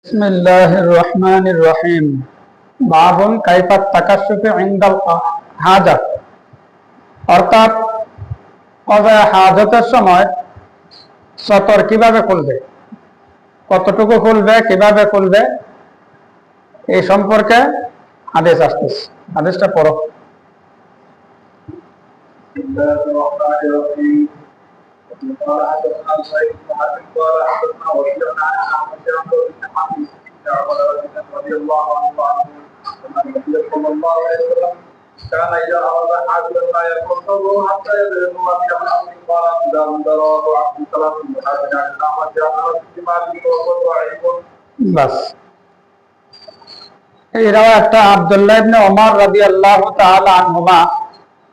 বিসমিল্লাহির রহমানির রহিম। বাবুন কাইফাত তাকাশশুফি ইনদাল হাজাত, অর্থাৎ কযায়ে হাজতের সময় সতর কিভাবে খুলবে, কতটুকু খুলবে, কিভাবে খুলবে, এই সম্পর্কে হাদিস আসতেছে। হাদিসটা পড়ো। قال حدثنا سعيد بن حاتم قال حدثنا وكيل عن احمد بن عمرو بن حميد رضي الله عنه ان النبي صلى الله عليه وسلم كان اذا اراد حاجا لا يقصه حتى يبلغ من الامر قال اذا رواه عبد السلام بن حاتم عن احمد بن عمرو بن حميد وهو ضعيف বাস এই রাওয়ায়াতটা আব্দুল্লাহ ইবনে ওমর রাদিয়াল্লাহু তাআলা আনহুমা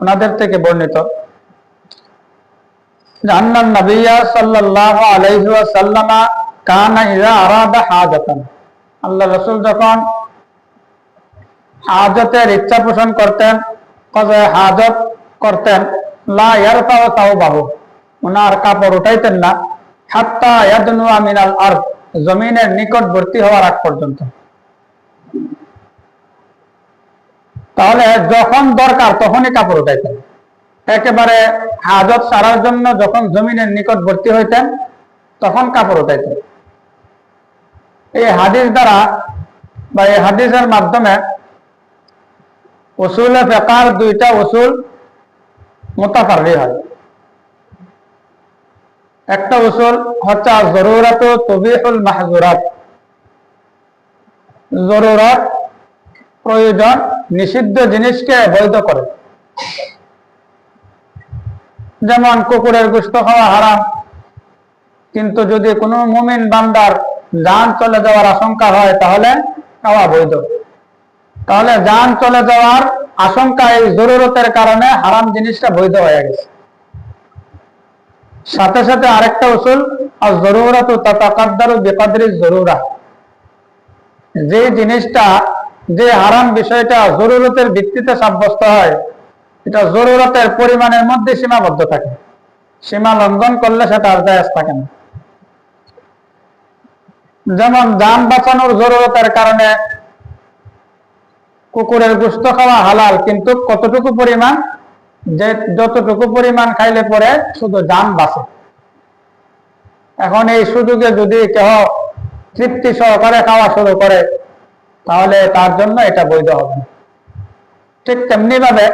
ওনাদের থেকে বর্ণিত। জান্নান নবিয়্যা সাল্লাল্লাহু আলাইহি ওয়াসাল্লাম কানা ইযা আরাদা হাজাতান, আল্লাহ রাসূল যখন হাজতের ইচ্ছা পোষণ করতেন, কযায়ে হাজত করতেন, লা ইয়ারফাউ তাওবাহু, ওনার কাপড় উঠাইতেন না, হাত্তা ইয়াদনুয়া মিনাল আরদ, জমিনের নিকটবর্তী হওয়ার আগ পর্যন্ত। তাহলে যখন দরকার তখনই কাপড় উঠাইতেন। একেবারে হাজত সারার জন্য যখন জমিনের নিকটবর্তী হইতেন তখন কাপড় উঠাইতেন। এই হাদিস দ্বারা বা এই হাদিসের মাধ্যমে উসুলে ফিকহের দুইটা উসুল মুতাফাররি হয়। একটা উসুল হচ্ছে জরুরাতু তুবিহুল মাহজুরাত, জরুরত প্রয়োজন নিষিদ্ধ জিনিসকে বৈধ করে। যেমন কুকুরের গোশত খাওয়া হারাম, কিন্তু যদি কোনো মুমিন বান্দার জান চলে যাওয়ার আশঙ্কা হয় তাহলে খাওয়া বৈধ। তাহলে জান চলে যাওয়ার আশঙ্কা এই জরুরতের কারণে হারাম জিনিসটা বৈধ হয়ে গেছে। সাথে সাথে আরেকটা উসুল আজ-জরুরাতু তাতাকাদ্দারু বিকদরি জরুরা, যে জিনিসটা, যে হারাম বিষয়টা জরুরতের ভিত্তিতে সাব্যস্ত হয়, এটা জরুরতের পরিমাণের মধ্যে সীমাবদ্ধ থাকে, সীমা লঙ্ঘন করলে সেটা আর জায়েজ থাকে না। যেমন জান বাঁচানোর জরুরতের কারণে কুকুরের গোশত খাওয়া হালাল, কিন্তু কতটুকু পরিমাণ, যে যতটুকু পরিমাণ খাইলে পরে শুধু জান বাঁচে। এখন এই সুযোগে যদি কেহ তৃপ্তি সহকারে খাওয়া শুরু করে তাহলে তার জন্য এটা বৈধ হবে না। ঠিক তেমনি ভাবে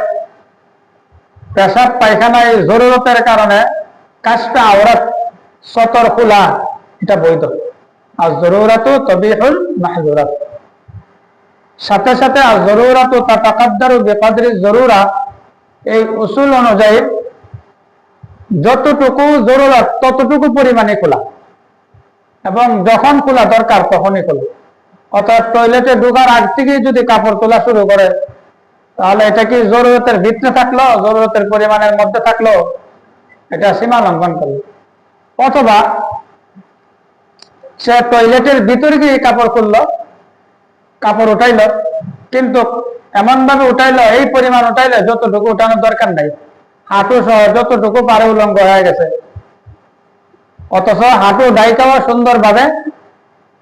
পেশাব পায়খানায় জরুরতের কারণে কাশফে আওরাত, সতর খোলা, এটা বৈধ। আর জরুরাতু তুবিহুল মাহজুরাত। সাথে সাথে আর জরুরাতু তাতাকাদ্দারু বিকদরি জরুরা, এই উসুল অনুযায়ী যতটুকু জরুরত ততটুকু পরিমাণে খোলা, এবং যখন খোলা দরকার তখনই খোলা। অর্থাৎ টয়লেটে ঢোকার আগ থেকেই যদি কাপড় তোলা শুরু করে তাহলে এটা কি জরুরতের ভিতরে থাকলো, জরুরতের পরিমাণের মধ্যে থাকলো, এটা সীমা লঙ্ঘন করলো। অথবা সে টয়লেটের ভিতরে গিয়ে কাপড় খুললো, কাপড় উঠাইলো, কিন্তু এমন ভাবে উঠাইলো, এই পরিমাণ উঠাইলো যতটুকু উঠানোর দরকার নাই, হাঁটু সহ যতটুকু পারে উলঙ্গ হয়ে গেছে, অথচ হাঁটু ডাইকাও সুন্দর ভাবে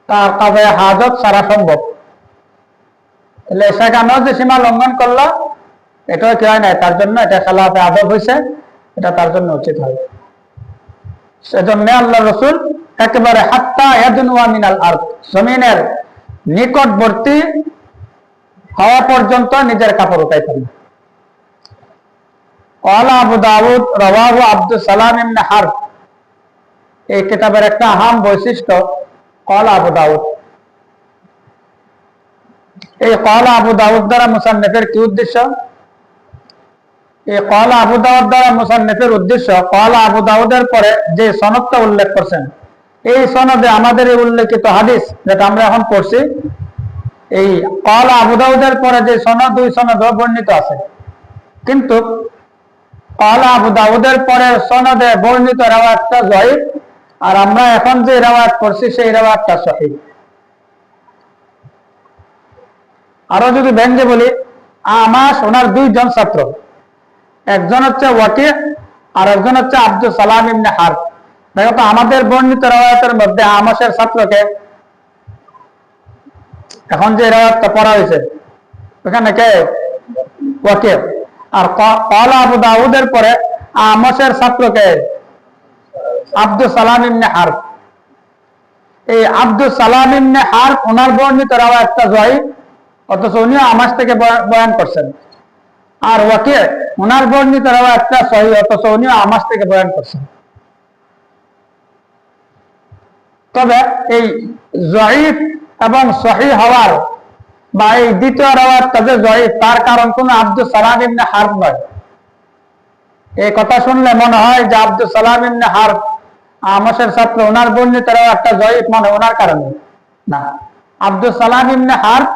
তার কাজে হাজত সারা সম্ভব। তাহলে সেখানেও যে সীমা লঙ্ঘন করলো, এটাও কি হয় নাই, তার জন্য এটা খেলাফে আদব হয়েছে, এটা তার জন্য উচিত হয়। সেজন্য আল্লাহ রসুল একেবারে হাত্তা ইয়াদনুয়া মিনাল আরদ, জমিনের নিকটবর্তী হওয়া পর্যন্ত নিজের কাপড় উঠাইতেন। ক্বালা আবু দাউদ রাওয়াহু আব্দুস সালাম ইবনে হারব, এই কিতাবের একটা আহাম বৈশিষ্ট্য ক্বালা আবু দাউদ। এই ক্বালা আবু দাউদ দ্বারা মুসান্নিফের কি উদ্দেশ্য? এই ক্বালা আবু দাউদ দ্বারা মুসান্নিফের উদ্দেশ্য, ক্বালা আবু দাউদের পরে যে সনদটা উল্লেখ করছেন, এই সনদে আমাদের এই উল্লেখিত হাদিস যেটা আমরা এখন পড়ছি, এই ক্বালা আবু দাউদের পরে যে সনদ, দুই সনদ বর্ণিত আছে, কিন্তু ক্বালা আবু দাউদের পরে সনদে বর্ণিত রাওয়ায়াতটা যায়িফ, আর আমরা এখন যে রাওয়ায়াত পড়ছি সেই রাওয়ায়াতটা সহিহ। আরো যদি ব্যঙ্গে বলি, আমাস ওনার দুইজন ছাত্র, একজন হচ্ছে ওয়াকি আর একজন হচ্ছে আব্দুস সালাম ইবনে হারব। দেখো তো আমাদের বর্ণিত রাওয়ায়াতের মধ্যে আমাসের ছাত্রকে এখন যে রেওয়ায়াতটা পড়া হয়েছে ওখানে কে? ওয়াকি। আর ক্বালা আবু দাউদের পরে আমাশের ছাত্র কে? আব্দুস সালাম ইবনে হারব। এই আব্দুস সালাম ইবনে হারব ওনার বর্ণিত রেওয়ায়াতটা জয়ীফ, অথচ উনিও আমাশ থেকে বয়ান করছেন। আর ওয়াকি ওনার বর্ণিত রেওয়ায়াতটা সহিহ, অথচ উনিও আমাশ থেকে বয়ান করছেন। তবে এই জয়ীফ এবং সহিহ হওয়ার বা এই দ্বিতীয় রেওয়ায়াতটা যে জয়ীফ, তার কারণ কোন আব্দুস সালাম ইবনে হারব নয়। এই কথা শুনলে মনে হয় যে আব্দুস সালাম ইবনে হারব আমাশের ছাত্র, ওনার বর্ণিত রেওয়ায়াতটা জয়ীফ মানে ওনার কারণে না। আব্দুস সালাম ইবনে হারব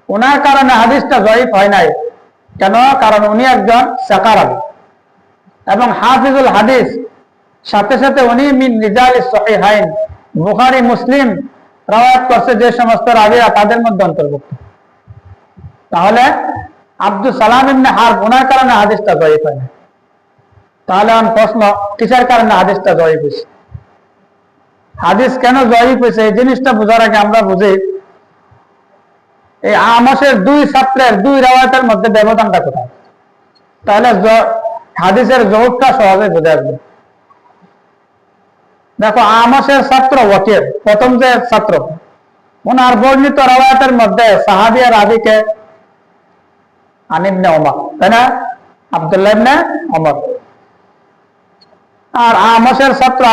ওনার কারণে হাদিসটা জয়ীফ হয় নাই। কেন? কারণ উনি একজন সিকা রাবী এবং হাফিজুল হাদিস, সাথে সাথে উনি মিন রিজালিস সহিহাইন, বুখারী মুসলিম রেওয়ায়াত করছে যে সমস্ত রাবীরা তাদের মধ্যে অন্তর্ভুক্ত। তাহলে আব্দুস সালাম ইবনে হারব ওনার কারণে হাদিসটা জয়ীফ হয় না। তাহলে এখন প্রশ্ন, কিসের কারণে হাদিসটা জয়ীফ হয়েছে? হাদিস কেন জয়ীফ হয়েছে এই জিনিসটা বোঝার আগে আমরা বুঝি এই আমাশের দুই ছাত্রের দুই রেওয়ায়াতের মধ্যে ব্যবধানটা কোথায়। তাহলে হাদিসের জহুরটা সহজে বোঝা যাবে। দেখো, আমাশের ছাত্র ওয়াকির, প্রথম যে ছাত্র, ওনার বর্ণিত রেওয়ায়াতের মধ্যে সাহাবী আর রাবীকে আন ইবনে ওমর, তাই না? আব্দুল্লাহ ইবনে ওমর। আর আমাশের ছাত্র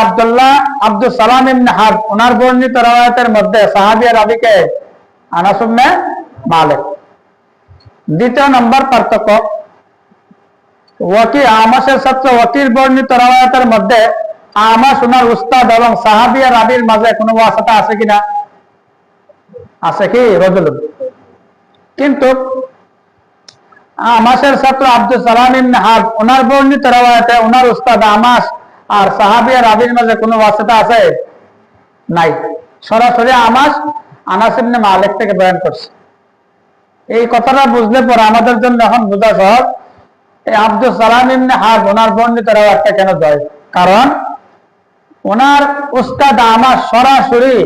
আব্দুস সালাম ইবনে হারব, ওনার বর্ণিত রেওয়ায়াতের মধ্যে সাহাবী আর রাবীকে আনাস ইবনে মালিক। দ্বিতীয় নম্বর পার্থক্য, ওয়াকি আমাশের ছাত্র ওয়াকির বর্ণিত রেওয়ায়াতের মধ্যে আমাশ ওনার উস্তাদ এবং সাহাবী আর রাবীর মাঝে কোনো ওয়াসিতা আছে কিনা? আছে কি? রাজুলুন। কিন্তু আমাশের ছাত্র আব্দুস সালাম ইবনে হারব ওনার বর্ণিত রেওয়ায়াতে ওনার উস্তাদ আমাশ আর সাহাবী আর রাবীর মাঝে কোনো ওয়াসিতা আছে? নাই। সরাসরি আমাশ আনাস ইবনে মালিক থেকে বয়ান করছে। এই কথাটা বুঝলে পরে আমাদের জন্য এখন বোঝা সহজ এই আব্দুস সালাম ইবনে হারব ওনার বর্ণিত রেওয়ায়াতটা কেন জয়ীফ। কারণ ওনার উস্তাদ আমাশ সরাসরি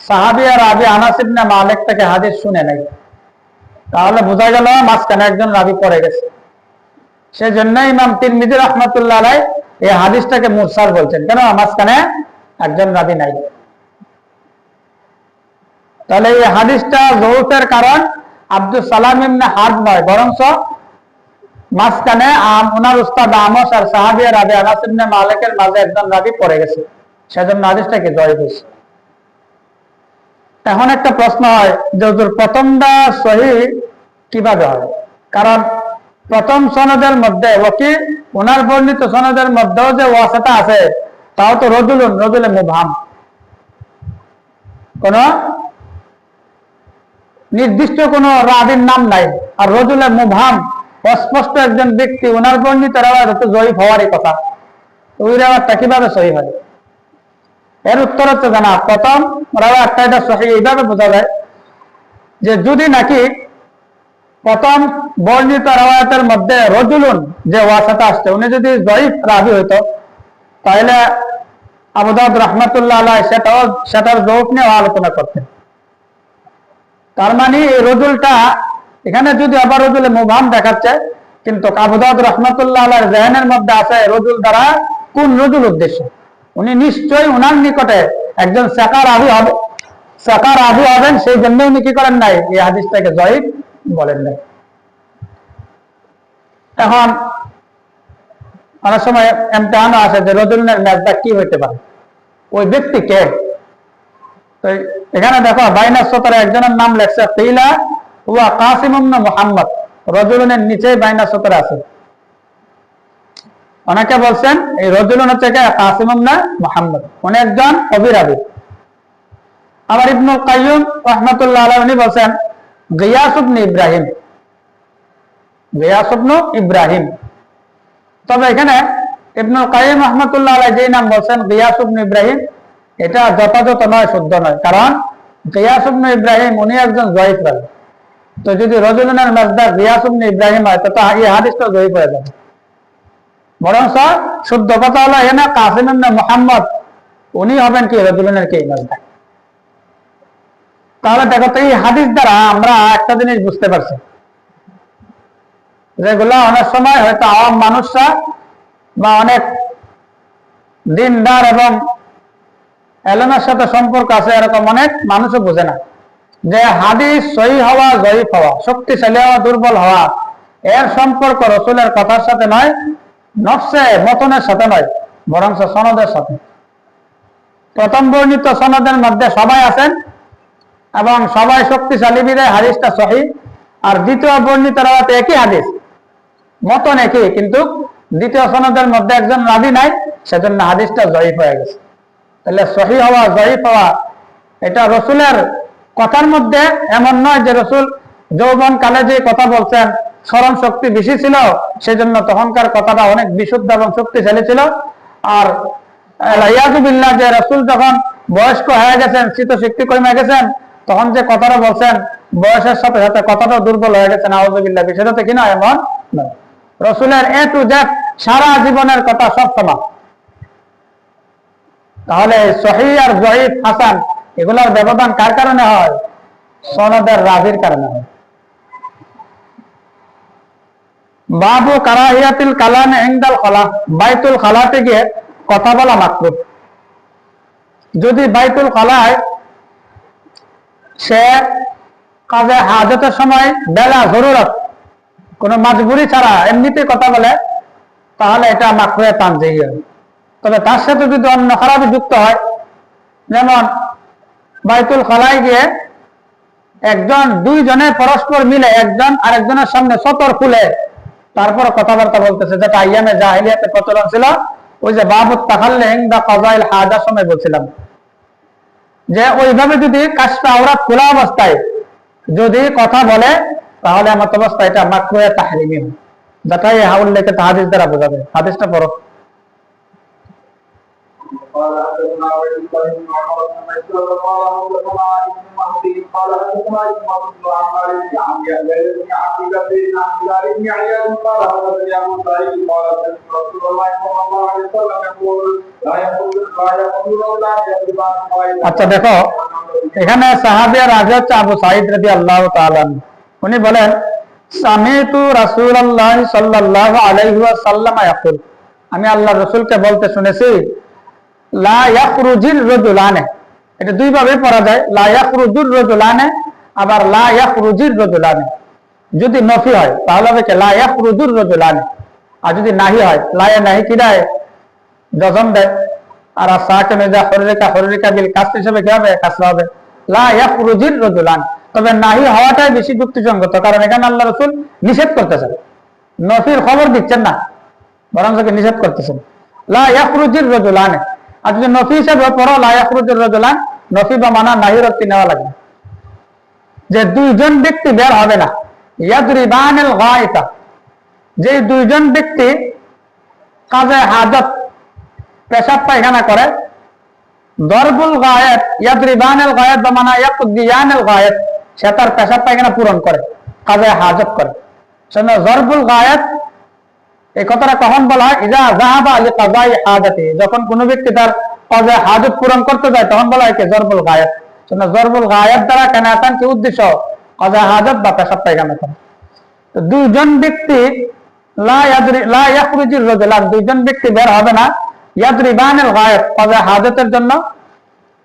সাহাবী আর রাবী আনাস ইবনে মালিক থেকে হাদিস শুনে নাই। তাহলে বোঝা গেল মাঝখানে একজন রাবী পড়ে গেছে। সেজন্য ইমাম তিরমিজি রাহমাতুল্লাহ আলাইহি এই হাদিসটাকে মুরসাল বলছেন। কেন? মাঝখানে একজন রাবী নাই। তাহলে এই হাদিসটা জহুরের কারণ আব্দুস সালাম ইবনে হারব নয়, বরঞ্চ মাঝখানে ওনার উস্তাদ আমাশ আর সাহাবী আর রাবী আনাস ইবনে মালিকের মাঝে একজন রাবী পড়ে গেছে। সেজন্য হাদিসটাকে জয়ীফ হয়েছে। এখন একটা প্রশ্ন হয় যে প্রথমটা সহিহ কিভাবে হয়? কারণ প্রথম সনদের মধ্যে ওয়াকি ওনার বর্ণিত সনদের মধ্যেও যে ওয়াসিতা আছে তাও তো রজুলে মুবহাম, কোন নির্দিষ্ট কোন রাবীর নাম নাই। আর রজুলে মুবহাম অস্পষ্ট একজন ব্যক্তি, ওনার বর্ণিত রেওয়ায়াত তো জয়ীফ হওয়ারই কথা। ওই রেওয়ায়াতটা কিভাবে সহিহ হয়? এর উত্তর হচ্ছে জানা, প্রথম রেওয়ায়াতটা এটা সহিহ এইভাবে বোঝা যায় যে যদি নাকি প্রথম বর্ণিত রেওয়ায়াতের মধ্যে রজুলুন যে ওয়াসিতা আসছে উনি যদি জয়ীফ রাবী হইতো, তাহলে আবু দাউদ রাহমাতুল্লাহ আলাইহি সেটার জওয়াব নিয়ে আলোচনা করতেন। তার মানে এই রজুলটা এখানে যদি আবার রজুলে মুবহাম দেখাচ্ছে, কিন্তু আবু দাউদ রাহমাতুল্লাহ আলাইহির যিহনের মধ্যে আছে রজুল দ্বারা কোন রজুল উদ্দেশ্য। উনি নিশ্চয়ই ওনার নিকটে একজন সিকা রাবী হবেন, সেই জন্য উনি কি করেন নাই? এই হাদিসটাকে জয়ীফ বলেন নাই। এখন অনেক সময় ইমতিহানও আসে যে রজুলের মেজদা কি হইতে পারে, ওই ব্যক্তি কে। তো এখানে দেখো বাইনাস সতরে একজনের নাম লেখছে কিলা হুয়া কাসিম ইবনে মুহাম্মদ, রজুলের নিচে বাইনাস সতরে আছে। অনেকে বলছেন এই রজুলুন হচ্ছে কাসিম ইবনে মুহাম্মদ, উনি একজন কবি। আবার ইবনুল কাইয়্যিম রাহমাতুল্লাহ আলাইহি উনি বলছেন গিয়াস ইবনে ইব্রাহিম। তবে এখানে ইবনুল কাইয়্যিম রাহমাতুল্লাহ আলাইহি যে নাম বলছেন গিয়াস ইবনে ইব্রাহিম, এটা যথাযথ নয়, শুদ্ধ নয়। কারণ গিয়াস ইবনে ইব্রাহিম উনি একজন জয়ীফ রাবী। তো যদি রজুলুনের মাসদার গিয়াস ইবনে ইব্রাহিম হয় তো এই হাদিসটা জয়ীফ হয়ে যাবে। বরঞ্চ শুদ্ধ কথা হলো এখানে কাসিম ইবনে মুহাম্মদ উনি হবেন কি রজুলুনের কি মাসদার। তাহলে দেখো তো, এই হাদিস দ্বারা আমরা একটা জিনিস বুঝতে পারছি, যেগুলো অনেক সময় হয়তো আওয়াম মানুষরা বা অনেক দিনদার এবং এলেমের সাথে সম্পর্ক আছে এরকম অনেক মানুষও বোঝে না যে হাদিস সহিহ হওয়া, জয়ীফ হওয়া, শক্তিশালী হওয়া, দুর্বল হওয়া এর সম্পর্ক রসুলের কথার সাথে নয়, নফসে মতনের সাথে নয়, বরং সনদের সাথে। প্রথম বর্ণিত সনদের মধ্যে সবাই আছেন এবং সবাই শক্তিশালী বিধায় হাদিসটা সহিহ, আর দ্বিতীয় বর্ণিত রাওয়াতে একই হাদিস, মতন একই, কিন্তু দ্বিতীয় সনদের মধ্যে একজন রাবী নাই, সেজন্য হাদিসটা জয়ীফ হয়ে গেছে। তাহলে সহিহ হওয়া, জয়ীফ হওয়া এটা রসুলের কথার মধ্যে এমন নয় যে রসুল যৌবন কালে যে কথা বলছেন, স্মরণ শক্তি বেশি ছিল, সেজন্য তখনকার কথাটা অনেক বিশুদ্ধ এবং শক্তিশালী ছিল। আর ইয়াজুবিল্লাহ, যে রসুল যখন বয়স্ক হয়ে গেছেন, স্মৃতিশক্তি কমে গেছেন, তখন যে কথাটা বলছেন বয়সের সাথে সাথে কথাটা দুর্বল হয়ে গেছে, নাউযুবিল্লাহ, বিষয়টা কি না এমন নয়। রসুলের এ টু জেড সারা জীবনের কথা সব সমান। তাহলে সহিহ আর জয়ীফ, হাসান এগুলোর ব্যবধান কার কারণে হয়? সনদের রাবির কারণে হয়। বাবু কারাহিয়াতিল কালামে ইনদাল খালা, বাইতুল খালাতে গিয়ে কথা বলা মাকরুহ। যদি বাইতুল খালায় সে কাজে হাজতের সময় বেলা জরুরত, কোনো মাজবুরি ছাড়া এমনিতে কথা বলে, তাহলে এটা মাকরুহে তানজিহি হয়। তবে তার সাথে যদি অন্য খারাপি যুক্ত হয়, যেমন বাইতুল খালায় গিয়ে দুইজনে পরস্পর মিলে একজন আরেকজনের সামনে সতর খুলে তারপর কথাবার্তা বলতেছে, যেটা আইয়ামে জাহিলিয়াতে প্রচলন ছিল। ওই যে বাবুত তাখাল্লি ইনদা কাযাইল হাজার সময় বলছিলাম, যে ওইভাবে যদি কাশফে আওরাত খোলা অবস্থায় যদি কথা বলে, তাহলে আমার অবস্থা এটা মাকরুহে তাহরিমি হয়, যেটা এই উল্লেখিত হাদিস দ্বারা বোঝা যায়। হাদিসটা পড়ো। قال حدثنا عبيد الله بن عمر بن ميسر قال حدثنا ابن مهدي قال حدثنا اسماعيل بن عمار بن عبد الله بن عبد بن عبد بن عياض قال حدثني ابو سعيد قال سمعت رسول الله صلى الله عليه وسلم يقول لا يقول لا يقول. আচ্ছা দেখো, এখানে সাহাবিয়া রাজি হচ্ছে আবু সাঈদ রাদিয়াল্লাহু তাআলা আনহু। উনি বলেন, সামিতু রাসূলুল্লাহ সাল্লাল্লাহু আলাইহি ওয়াসাল্লাম ইয়াকুল, আমি আল্লাহর রাসূলকে বলতে শুনেছি, লা ইয়াখরুজির রাজুলানে, এটা দুই ভাবে পড়া যায়, লা ইয়াখরুজুর রাজুলানে, আবার লা ইয়াখরুজির রাজুলানে। যদি নফি হয় তাহলে হবে কি লা ইয়াখরুজুর রাজুলানে, আর যদি নাহি হয়, লা ইয়া নাহি কি দেয়? জজম দেয়। আর সাকিন ইজা হুররিকা বিল কাসর হিসেবে কি হবে? কাসরা হবে। লা ইয়াখরুজির রাজুলান। তবে নাহি হওয়াটাই বেশি যুক্তিসঙ্গত, কারণ এখানে আল্লাহ রাসূল নিষেধ করতেছেন, নফির খবর দিচ্ছেন না, বরং নিষেধ করতেছেন। লা ইয়াখরুজির রাজুলানে, আর যদি নফি হিসেবে পড়ো লা ইয়াখরুজুর রাজুলান, নফি বা মানা নাহির অর্থে নেওয়া লাগবে, যে দুইজন ব্যক্তি বের হবে না। ইয়াদরিবানিল গায়তা, যে দুইজন ব্যক্তি কাজে হাজত, পেশাব পায়খানা করে, দরবুল গায়েত, ইয়াদরিবানিল গায়েত বা মানা ইয়াকদিয়ানিল গায়েত, সে তার পেশাব পায়খানা পূরণ করে, কাজে হাজত করে। সেজন্য জরবুল গায়েত এই কথাটা কখন বলা হয়? ইজা যাহাবা লিকাযাই হাজাতি, যখন কোনো ব্যক্তি তার কাজে হাজত পূরণ করতে যায় তখন বলা হয় কি জরবুল গায়েত। সেজন্য জরবুল গায়েত দ্বারা কেন আছেন কি উদ্দেশ্য? কাজে হাজত বা পেশাব পায়খানা করে। তো দুইজন ব্যক্তি লা ইয়াখরুজুর রাজুলান, দুইজন ব্যক্তি বের হবে না, ইয়াদরিবানিল গায়েত, কাজে হাজতের জন্য,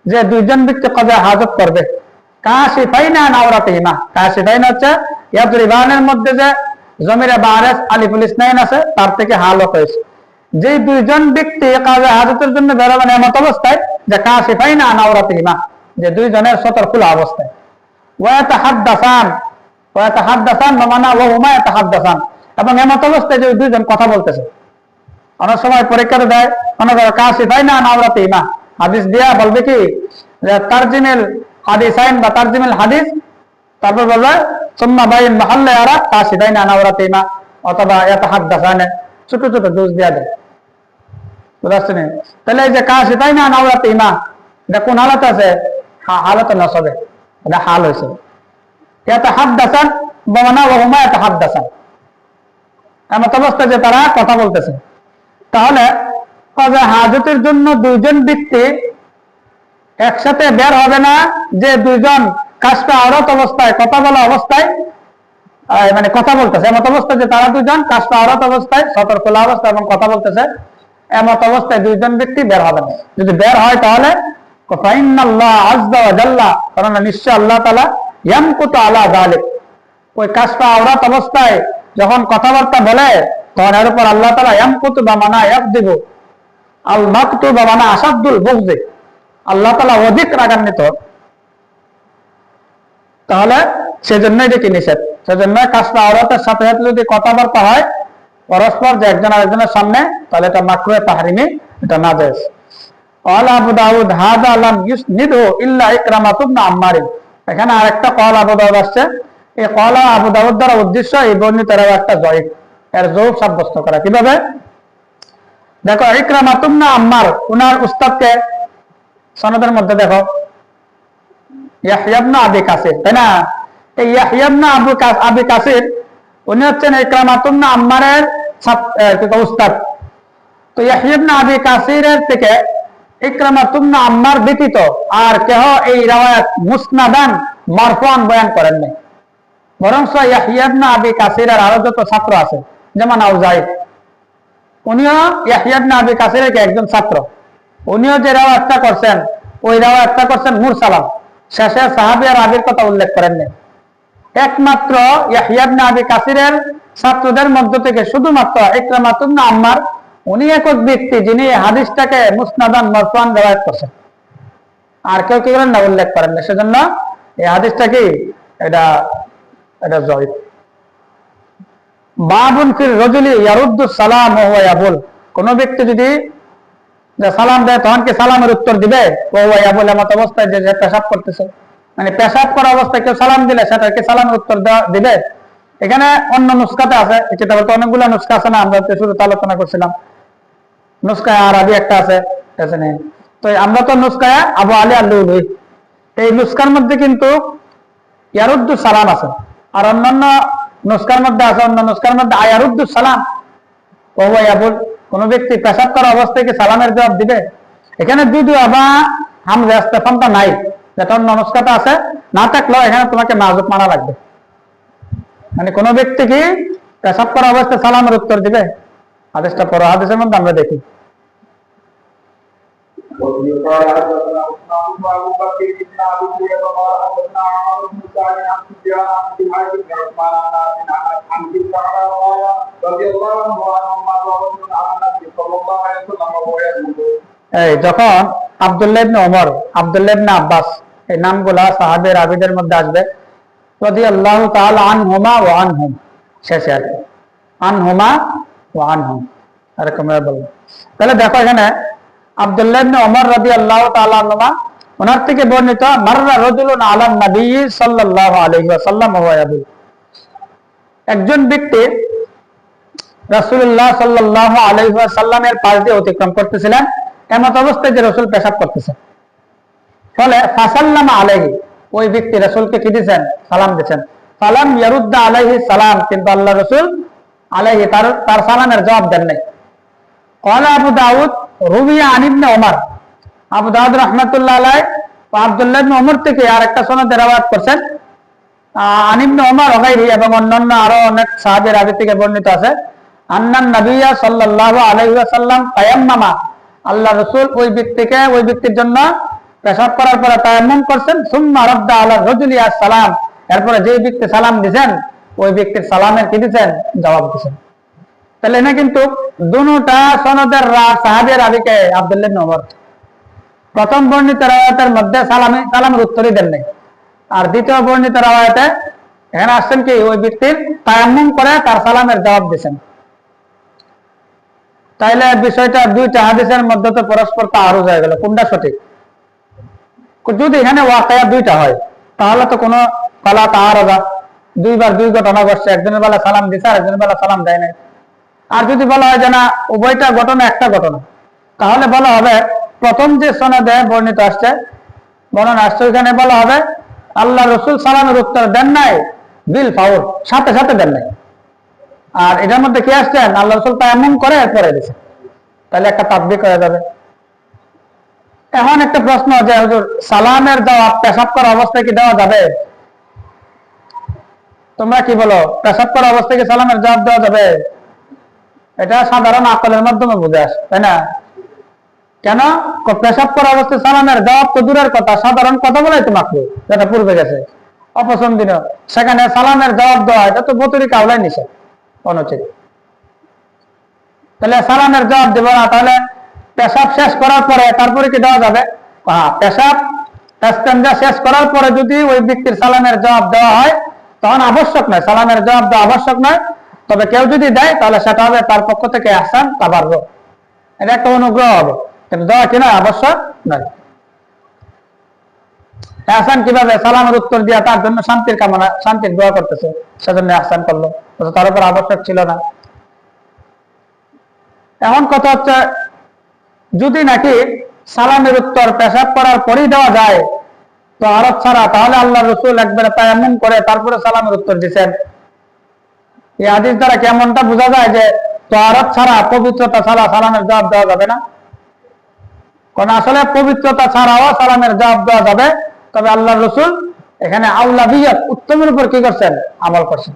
যে দুইজন ব্যক্তি কাজে হাজত করবে, কাশিফাইনা আওরাতিহিমা, কাশিফাইনা হচ্ছে ইয়াদরিবানের মধ্যে যে জমিরে বারেস আলিফুল ইসনাইন আছে তার থেকে হালত হয়েছে। যে দুইজন ব্যক্তি কাজে হাজতের জন্য বের হবে না এমত অবস্থায়, যে কাশিফাইনা আওরাতিহিমা, যে দুইজনের সতর খোলা অবস্থায়, ওয়াতাহাদ্দাসান, ওয়াতাহাদ্দাসান মানা ওয়া হুমা ইয়াতাহাদ্দাসান, এবং এমত অবস্থায় যে দুইজন কথা বলতেছে। অনেক সময় পরীক্ষাতে দেয়, অনেক কাশিফাইনা আওরাতিহিমা হাদিস দিয়া বলবে কি যে তারজিমিল হাদিসাইন বা তারজিমিল হাদিস, তারপর বলবে সুম্মা বাইন মাহাল্লা ইয়ারা কাশিফাইনা আওরাতিহিমা, অথবা ইয়াতাহাদ্দাসান, ছোট ছোট জুজ দিয়া দেয়। বুঝাচ্ছেন? তাহলে এই যে কাশিফাইনা আওরাতিহিমা, এটা কোন হালত আছে? হালত নসবে, এটা হাল হয়েছে। ইয়াতাহাদ্দাসান বামানা ওয়া হুমা ইয়াতাহাদ্দাসান, এমত অবস্থায় যে তারা কথা বলতেছে। তাহলে কাজে হাজতের জন্য দুইজন ব্যক্তি একসাথে বের হবে না, যে দুইজন কাশফে আওরাত অবস্থায়, কথা বলা অবস্থায়, মানে কথা বলতেছে এমত অবস্থায় যে তারা দুজন কাশফে আওরাত অবস্থায়, সতর খোলা অবস্থায় এবং কথা বলতেছে, এমত অবস্থায় দুইজন ব্যক্তি বের হবে না। যদি বের হয় তাহলে ফাইন্নাল্লাহ আযজা ওয়া জাল্লা, কারণ নিশ্চয় আল্লাহ তাআলা ইয়ামকুতু আলা যালিক, ওই কাশফে আওরাত অবস্থায় যখন কথাবার্তা বলে তখন এর উপর আল্লাহ তাআলা ইয়ামকুতু বা মানা ইয়াকদিবু, আল মাকতু বা মানা আসাদুল বুগদি, আল্লাহ তাআলা অধিক রাগান্বিত, তাহলে সেজন্য এটি নিষেধ। সেজন্য কাশফে আওরাতের সাথে সাথে যদি কথাবার্তা হয় পরস্পর যে একজন আরেকজনের সামনে, তাহলে এটা মাকরুহে তাহরিমি, এটা নাজায়েজ। ক্বালা আবু দাউদ হাযা লাম ইউসনিদহু ইল্লা ইকরামাতু ইবনে আম্মার, এখানে আরেকটা ক্বালা আবু দাউদ আসছে, এই ক্বালা আবু দাউদ দ্বারা উদ্দেশ্য এই বর্ণিত একটা জয়ীফ, এর যৌফ সাব্যস্ত করা। কিভাবে? দেখো ইকরামাতু ইবনে আম্মার, উনার উস্তাদকে সনদের মধ্যে দেখো ইয়াহইয়া ইবনে আবি কাসির, তাই না? এই ইয়াহইয়া ইবনে আবি কাসির উনি হচ্ছেন ইকরামাতু ইবনে আম্মারের উস্তাদ। তো ইয়াহইয়া ইবনে আবি কাসিরের থেকে ইকরামাতু ইবনে আম্মার ব্যতীত আর কেহ এই riwayat মুসনাদান মারফুআন বয়ান করেন নাই, বরং ইয়াহইয়া ইবনে আবি কাসিরের আরো যত ছাত্র আছে, যেমন আউজাই, উনিও ইয়াহইয়া ইবনে আবি কাসিরের একজন ছাত্র, উনিও যে riwayatটা করছেন ওই riwayatটা করছেন মুরসালাম, শেষে সাহাবী আর রাবীর কথা উল্লেখ করেন নাই। একমাত্র ইয়াহইয়া ইবনে আবি কাসিরের ছাত্রদের মধ্য থেকে শুধুমাত্র ইকরামাতু ইবনে আম্মার উনি একক ব্যক্তি যিনি হাদিসটাকে মুসনাদান মারফুআন riwayat করছেন, আর কেউ কি করেন না, উল্লেখ করেন না। সেজন্য এই হাদিসটা কি এটা জয়ীফ। বাবুন ফির রাজুলি ইয়ারুদ্দু সালাম ওয়া হুয়া ইয়াবুল, কোন ব্যক্তি যদি সালাম দেয় তখন কি সালামের উত্তর দিবে? ওয়া হুয়া ইয়াবুল, এমত অবস্থায় যে পেশাব করতেছে, মানে পেশাব করা অবস্থায় কেউ সালাম দিলে সেটাকে সালামের উত্তর দিবে। এখানে অন্য নুসখাতে আছে, এই কিতাবে তো অনেকগুলো নুসখা আছে না, আমরা তো শুরুতে আলোচনা করছিলাম, নুসখা আরবি একটা আছে, তো আমরা তো নুসখা আবু আলী আল-লুলুই, এই নুসখার মধ্যে কিন্তু ইয়ারুদ্দু সালাম আছে, আর অন্যান্য নুসখার মধ্যে আছে, অন্য নুসখার মধ্যে আয়ারুদ্দু সালাম ওয়া হুয়া ইয়াবুল, কোন ব্যক্তি পেশাব করা অবস্থায় কি সালামের জবাব দিবে? এখানে যদিও আবা হামজা ইস্তেফামটা নাই, যেটা অন্য নুসখাতে আছে, না থাকলেও এখানে তোমাকে মাযুব মানা লাগবে, মানে কোন ব্যক্তি কি পেশাব করা অবস্থায় সালামের উত্তর দিবে? হাদিসটা পড়ো, হাদিসের মধ্যে আমরা দেখি এই যখন আব্দুল্লাহ ইবনে ওমর, আব্দুল্লাহ ইবনে আব্বাস, এই নামগুলা সাহাবী রাবীদের মধ্যে আসবে, রাদিয়াল্লাহু তাআলা আনহুমা ওয়া আনহুম, শেষে আর আনহুমা ওয়া আনহুম এরকম বলবো। তাহলে দেখো এখানে আব্দুল্লাহ ইবনে ওমর রাদিয়াল্লাহু তাআলা আনহুমা, ওনার থেকে বর্ণিত মাররা রাজুলুন আলা নবী সাল্লাল্লাহু আলাইহি ওয়াসাল্লাম ওয়া ইয়াবুল, একজন ব্যক্তি রাসূলুল্লাহ সাল্লাল্লাহু আলাইহি ওয়াসাল্লামের পাশ দিয়ে অতিক্রম করতেছিলেন, এমত অবস্থায় যে রাসূল পেশাব করতেছেন, ফলে ফাসাল্লামা আলাইহি, ওই ব্যক্তি রাসূলকে কি দিবেন? সালাম দিবেন। সালাম ইয়ারুদ্দা আলাইহি সালাম, কিন্তু আল্লাহ রাসূল আলাইহি তার সালামের জবাব দেন নাই। ক্বালা আবু দাউদ রুবিয়া আন ইবনে ওমর, আবু দাউদ রাহমাতুল্লাহ আলাইহি আব্দুল্লাহ ইবনে ওমর থেকে আরেকটা সনদে riwayat করছেন, আন ইবনে ওমর ওয়া গায়রিহি, এবং অন্যান্য আরো অনেক সাহাবী রাবী থেকে বর্ণিত আছে, আন্নান নবিয়্যা সাল্লাল্লাহু আলাইহি ওয়াসাল্লাম তায়াম্মামা, আল্লাহ রাসূল ওই ব্যক্তির জন্য পেশাব করার পরে তায়াম্মুম করছেন, সুম্মা রাদ্দা আলা রাজুলি আসসালাম, এরপরে যে ব্যক্তি সালাম দিবেন ওই ব্যক্তির সালামের কি দিবেন? জবাব দিবেন। তাহলে এখানে কিন্তু দুটোটা সনদের সাহাবী রাবীকে আব্দুল্লাহ ইবনে ওমর, প্রথম বর্ণিত riwayaতের মধ্যে সালামের উত্তরই দেন নাই, আর দ্বিতীয় বর্ণিত riwayate এখানে আসছেন কি ওই ব্যক্তির তায়াম্মুম করে তার সালামের জবাব দিবেন। তাইলে বিষয়টা দুইটা হাদিসের মধ্যে তো পরস্পর তাআরুজ হয়ে গেল, কোনটা সঠিক? যদি এখানে ওয়াকিয়া দুইটা হয় তাহলে তো কোনো ফালা তাআরুজা, দুইবার দুই ঘটনা ঘটছে, একজনের বেলা সালাম দিছে আর একজনের বেলা সালাম দেয় নাই। আর যদি বলা হয় যে না উভয়টা ঘটনা একটা ঘটনা, তাহলে বলা হবে প্রথম যে সনদে বর্ণিত আসছে, বর্ণনা আসছে, ওইখানে বলা হবে আল্লাহ রাসূল সালামের উত্তর দেন নাই বিল ফাউর, সাথে সাথে দেন নাই, আর এটার মধ্যে কি আসছেন আল্লাহ রাসূল তায়াম্মুম করে এরপরে দিয়েছে, তাহলে একটা তাদবিক হয়ে যাবে। এখন একটা প্রশ্ন যে হুজুর সালামের জবাব পেশাব করা অবস্থায় কি দেওয়া যাবে? তোমরা কি বলো, পেশাব করা অবস্থায় কি সালামের জবাব দেওয়া যাবে? এটা সাধারণ আকলের মাধ্যমে বুঝে আসে, তাই না? কেন? পেশাব করা অবস্থায় সালামের জবাব তো দূরের কথা, সাধারণ কথা বলাই তো মাকরুহ, যেটা পূর্বে গেছে, অপছন্দনীয়। সেখানে সালামের জবাব দেওয়া এটা তো বতুরি কাউলাই নিষেধ, অনুচিত। তাহলে সালামের জবাব দেব না, তাহলে পেশাব শেষ করার পরে তারপরে কি দেওয়া যাবে? হ্যাঁ, পেশাব ইস্তেঞ্জা শেষ করার পরে যদি ওই ব্যক্তির সালামের জবাব দেওয়া হয় তখন আবশ্যক নয়, সালামের জবাব দেওয়া আবশ্যক নয়। তবে কেউ যদি দেয় তাহলে সেটা হবে তার পক্ষ থেকে ইহসান তাবাররুক, এটা একটা অনুগ্রহ হবে, কিন্তু দেওয়া কিনা আবশ্যক নয়। ইহসান কিভাবে? সালামের উত্তর দিয়া তার জন্য শান্তির কামনা, শান্তির দোয়া করতেছে, সেজন্য ইহসান করলো, তার উপর আবশ্যক ছিল না। এখন কথা হচ্ছে, যদি নাকি সালামের উত্তর পেশাব করার পরেই দেওয়া যায় তো আরব ছাড়া, তাহলে আল্লাহ রসুল একবারে তায়াম্মুম করে তারপরে সালামের উত্তর দিচ্ছেন। এই হাদিস দ্বারা কেমনটা বোঝা যায় যে তো আরব ছাড়া, পবিত্রতা ছাড়া সালামের জবাব দেওয়া যাবে না? কারণ আসলে পবিত্রতা ছাড়াও সালামের জবাব দেওয়া যাবে, তবে আল্লাহ রসুল এখানে আউলাবিয়ত, উত্তমের উপর কি করছেন? আমল করছেন।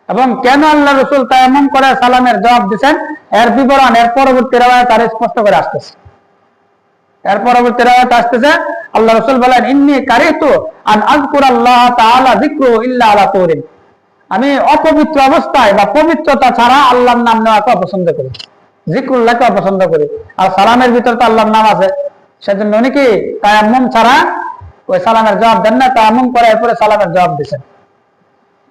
এবং কেন আল্লাহ রসুল তায়াম্মুম করে সালামের জবাব দিচ্ছেন এর বিবরণ এর পরবর্তী রাওয়ায়াত আর স্পষ্ট করে আসতেছে। এর পরবর্তী রাওয়ায়াত আসতেছে, আল্লাহ রসুল বলেন, ইন্নী কারিহতু আন আযকুরাল্লাহ তাআলা যিকরু ইল্লা আলা তুরিন, আমি অপবিত্র অবস্থায় বা পবিত্রতা ছাড়া আল্লাহর নাম নেওয়াকে অপছন্দ করি, যিকরুল্লাহকে অপছন্দ করি। আর সালামের ভিতরে তো আল্লাহর নাম আছে, সেজন্য উনি কি তায়াম্মুম ছাড়া ওই সালামের জবাব দেন না, তায়াম্মুম করে এরপরে সালামের জবাব দিচ্ছেন।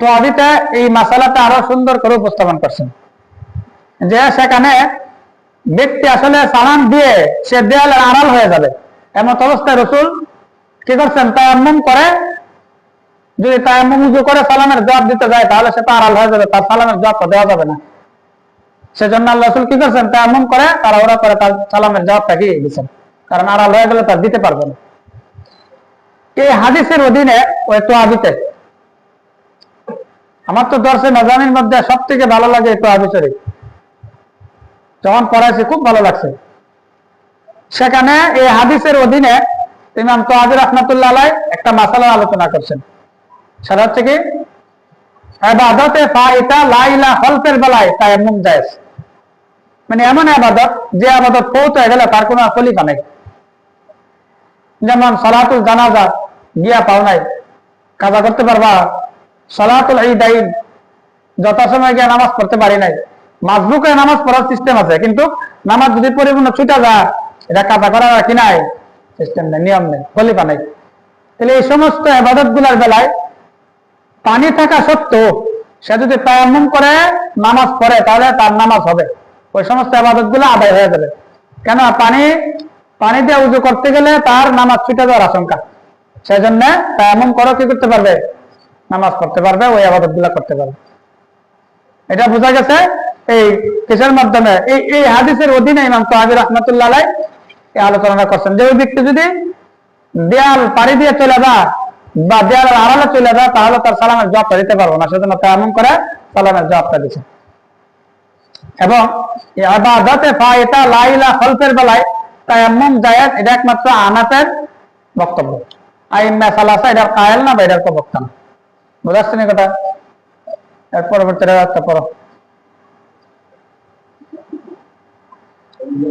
তো আদিতে এই মাসালাটা আরো সুন্দর করে উপস্থাপন করছেন যে সেখানে ব্যক্তি আসলে সালাম দিয়ে সে দেয়ালের আড়াল হয়ে যাবে, এমন অবস্থায় রসুল কি করছেন? তায়াম্মুম করে, যদি তায়াম্মুম উযু করে সালামের জবাব দিতে যায় তাহলে সে তো আড়াল হয়ে যাবে, তার সালামের জবাবটা দেওয়া যাবে না। সেজন্য আল্লাহ রাসূল কি করছেন? তায়াম্মুম করে তাড়াহুড়া করে তার সালামের জবাবটা কি দিচ্ছেন, কারণ আড়াল হয়ে গেলে তার দিতে পারবে না। এই হাদিসের অধীনে ওই তোয়াবিতে, আমার তো দর্শে নজামির মধ্যে সব থেকে ভালো লাগে এই তোয়াবি শরীফ, যখন পড়াইছি খুব ভালো লাগছে। সেখানে এই হাদিসের অধীনে ইমাম তোয়াবি রাহমাতুল্লাহ আলাইহি একটা মাসালা আলোচনা করছেন, সেটা হচ্ছে কি ইবাদতে ফাইতা লা ইলাহা খলফের বেলায় তায়াম্মুম জায়েজ। মানে এমন ইবাদত যে ইবাদত ফৌত হয়ে গেলে তার কোনো খলিফা নেই, যেমন সালাতুল জানাজা গিয়া পাও নাই, কাজা করতে পারবা। সালাতুল ঈদাইন যথাসময়ে গিয়ে নামাজ পড়তে পারি নাই, মাসবুকে নামাজ পড়ার সিস্টেম আছে, কিন্তু নামাজ যদি পরিপূর্ণ ছুটা যায় এটা কাজা করার কি নাই, সিস্টেম নেই, নিয়ম নেই, খলিফা নেই। তাহলে এই সমস্ত ইবাদত গুলার বেলায় পানি থাকা সত্ত্বেও সে যদি তায়াম্মুম করে নামাজ পড়ে তাহলে তার নামাজ হবে, ওই সমস্ত ইবাদত গুলো আদায় হয়ে যাবে। কেন? পানি দিয়ে উযু করতে গেলে তার নামাজ ছুটে যাওয়ার আশঙ্কা, সেই জন্য তায়াম্মুম করে কি করতে পারবে? নামাজ পড়তে পারবে, ওই ইবাদত গুলা করতে পারবে। এটা বোঝা গেছে এই কিসের মাধ্যমে? এই হাদিসের অধীনে ইমাম তোয়াবি রাহমাতুল্লাহ আলাইহি এই আলোচনা করছেন যে ওই ব্যক্তি যদি দেয়াল পাড়ি দিয়ে চলে যায় বা দেয়ালের আড়ালে চলে যায় তাহলে তার সালামের জবাবটা দিতে পারবো না, সেজন্য তায়াম্মুম করে সালামের জবাবটা দিচ্ছে। এবং ইবাদতে ফাইতা লা ইলাহা খলফের বেলায় তায়াম্মুম জায়েজ, এটা একমাত্র আনাফের বক্তব্য। আইম্মা সালাসা এটার কায়েল না বা এটার প্রবক্তা না। বুঝাচ্ছেন কথা? এর পরবর্তী রাওয়ায়াতটা পড়ো।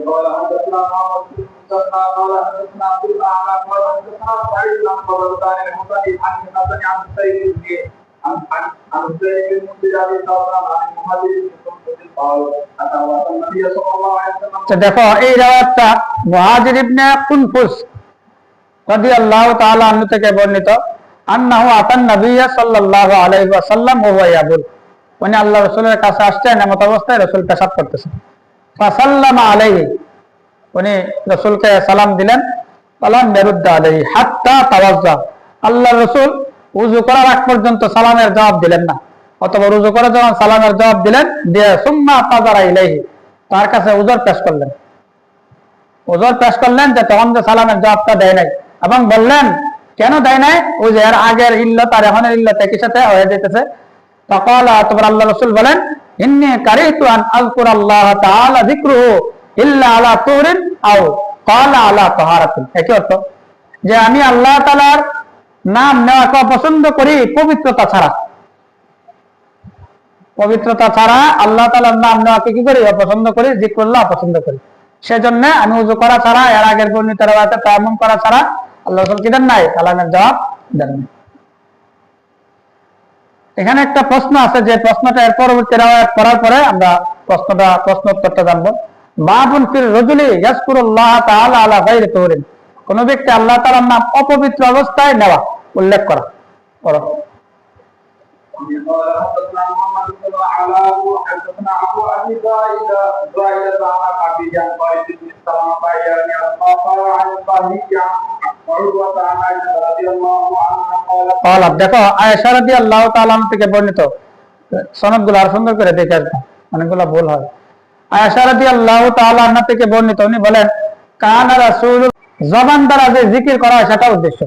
قال حدثنا محمد بن مسنى قال حدثنا عبد الاعلى قال حدثنا سعيد بن قبطان المصري عن حسن عن سيد عن سيد بن مسلم عن محمد بن قال اتى النبي صلى الله عليه وسلم। দেখো এই রাওয়ায়াতটা মুহাজির ইবনে কুনফুস রাদিয়াল্লাহু তাআলা আনহু থেকে বর্ণিত, আন্নাহু আতান নবী সাল্লাল্লাহু আলাইহি ওয়াসাল্লাম ওয়া হুয়া ইয়াবুল, উনি আল্লাহ রাসূলের কাছে আসছেন, এমত অবস্থায় রাসূল পেশাব করতেছেন। ফাসাল্লামা আলাইহি, উনি রাসূলকে সালাম দিলেন, সালাম বিরুদ্দা আলাইহি হাত্তা তাওয়াজ্জা, আল্লাহ রাসূল ওযু করার আগ পর্যন্ত সালামের জবাব দিলেন না, অথবা ওযু করে যখন সালামের জবাব দিলেন দিয়ে সুম্মা তাজারা ইলাইহি, তার কাছে উযর পেশ করলেন, উযর পেশ করলেন যে তখন যে সালামের জবাবটা দেয় নাই, এবং বললেন কেন দেয় নাই, ওই যে এর আগের ইল্লত আর এখনের ইল্লত একই সাথে হয়ে যেতেছে। ফাকালা, তারপর আল্লাহ রাসূল বলেন, ইন্নী কারিহতু আন আযকুরাল্লাহ তাআলা যিকরুহু ইল্লা আলা তুরিন আও ক্বালা আলা তাহারাতিন, একই অর্থ যে আমি আল্লাহ তাআলার নাম নেওয়াকে পছন্দ করি পবিত্রতা ছাড়া। পবিত্রতা ছাড়া আল্লাহ তাআলার নাম নেওয়াকে কি করি? অপছন্দ করি, জিক্রুল্লাহ অপছন্দ করি। সেজন্য আমি ওযু করা ছাড়া, এর আগের বর্ণিত রাওয়ায়াতে তায়াম্মুম করা ছাড়া আল্লাহ রাসূল কি দেন নাই? কালামের জবাব দেন নাই। এখানে একটা প্রশ্ন আছে, যে প্রশ্নটা এর পরবর্তী রাওয়ায়াত পড়ার পরে আমরা প্রশ্ন উত্তরটা জানবো। বাবুন ফির রাজুলি ইয়াজকুরুল্লাহ তাআলা আলা গায়রি তুহুরিন, কোন ব্যক্তি আল্লাহ তাআলার নাম অপবিত্র অবস্থায় নেওয়া, উল্লেখ করা। পড়ো। قال حدثنا محمد بن علاء حدثنا ابو ابي زائده عن ابي جعفر بن سلمة يعني قال عن الطاهية وعروة عن عائشة رضي الله عنها قالت, দেখো আয়েশা রাদিয়াল্লাহু তাআলা থেকে বর্ণিত, সনদগুলো আর সুন্দর করে দেখে আসবেন, অনেকগুলো ভুল হয়। আয়েশা রাদিয়াল্লাহু তাআলা আনহা থেকে বর্ণিত, উনি বলেন কানা রাসূল, জবান দ্বারা যে জিকির করা হয় সেটা উদ্দেশ্য।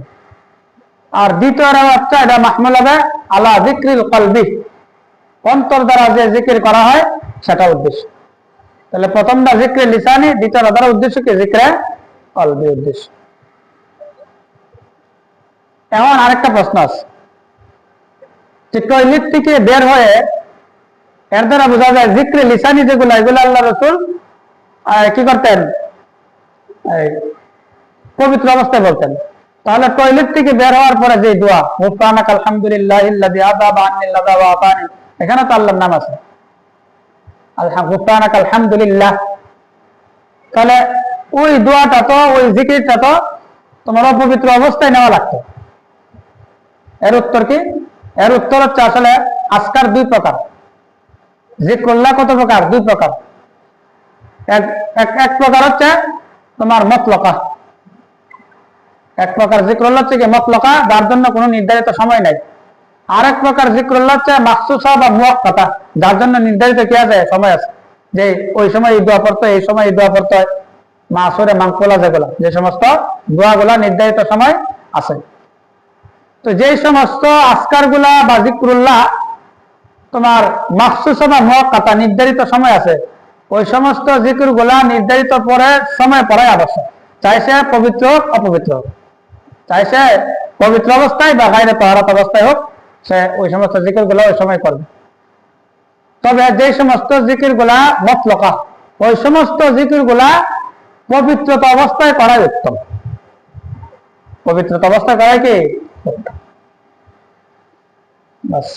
আর দ্বিতীয় রাওয়াতটা এটা মাহমুল হবে আলা যিকরিল কলবি, অন্তর দ্বারা যে জিকির করা হয় সেটা উদ্দেশ্য। তাহলে প্রথমটা যিকরে লিসানি, দ্বিতীয়টা দ্বারা উদ্দেশ্য কি? যিকরে কলবি উদ্দেশ্য। এখন আরেকটা প্রশ্ন আছে, যে টয়লেট থেকে বের হয়ে এর দ্বারা বোঝা যায় যিকরে লিসানি যেগুলো, এগুলো আল্লাহ রাসূল কি করতেন? পবিত্র অবস্থায় বলতেন। তাহলে টয়লেট থেকে বের হওয়ার পরে যে দোয়া, গুফরানাকা আলহামদুলিল্লাহিল্লাযী আযাবা আন্নিল লাযা ওয়া আতানি, এখানে তো আল্লাহর নাম আছে, গুফরানাকা আলহামদুলিল্লাহ। তাহলে ওই দোয়াটা তো, ওই জিকিরটা তো তোমার অপবিত্র অবস্থায় নেওয়া লাগতো। এর উত্তর কি? এর উত্তর হচ্ছে আসলে আজকার দুই প্রকার। যিকরুল্লাহ কত প্রকার? দুই প্রকার। এক প্রকার হচ্ছে তোমার মতলকা, এক প্রকার যিকরুল্লাহ হচ্ছে কি মতলকা, যার জন্য কোনো নির্ধারিত সময় নাই। আর এক প্রকার যিকরুল্লাহ হচ্ছে মাখসুসা বা মুআক্কাতা, যার জন্য নির্ধারিত কি আছে? সময় আছে, যে ওই সময় এই দোয়া পড়তে, এই সময় এই দোয়া পড়তে হয়। মাসুরে মানকুলা যেগুলো, যে সমস্ত দোয়াগুলা নির্ধারিত সময় আছে। তো যেই সমস্ত আজকার গুলা বা যিকরুল্লাহ তোমার মাখসুসা বা মুআক্কাতা, নির্ধারিত সময় আছে, ওই সমস্ত যিকির গুলা নির্ধারিত পরে সময় পড়াই আবশ্যক, চাই সে পবিত্র হোক অপবিত্র হোক, চাই সে পবিত্র অবস্থায় বা গায়রে তাহারাত অবস্থায় হোক, সে ওই সমস্ত যিকির গুলা ওই সময় করবে। তবে যে সমস্ত যিকির গুলা মতলকা, ওই সমস্ত যিকির গুলা পবিত্রতা অবস্থায় করাই উত্তম। পবিত্রতা অবস্থায় করাই কি উত্তম। বাস।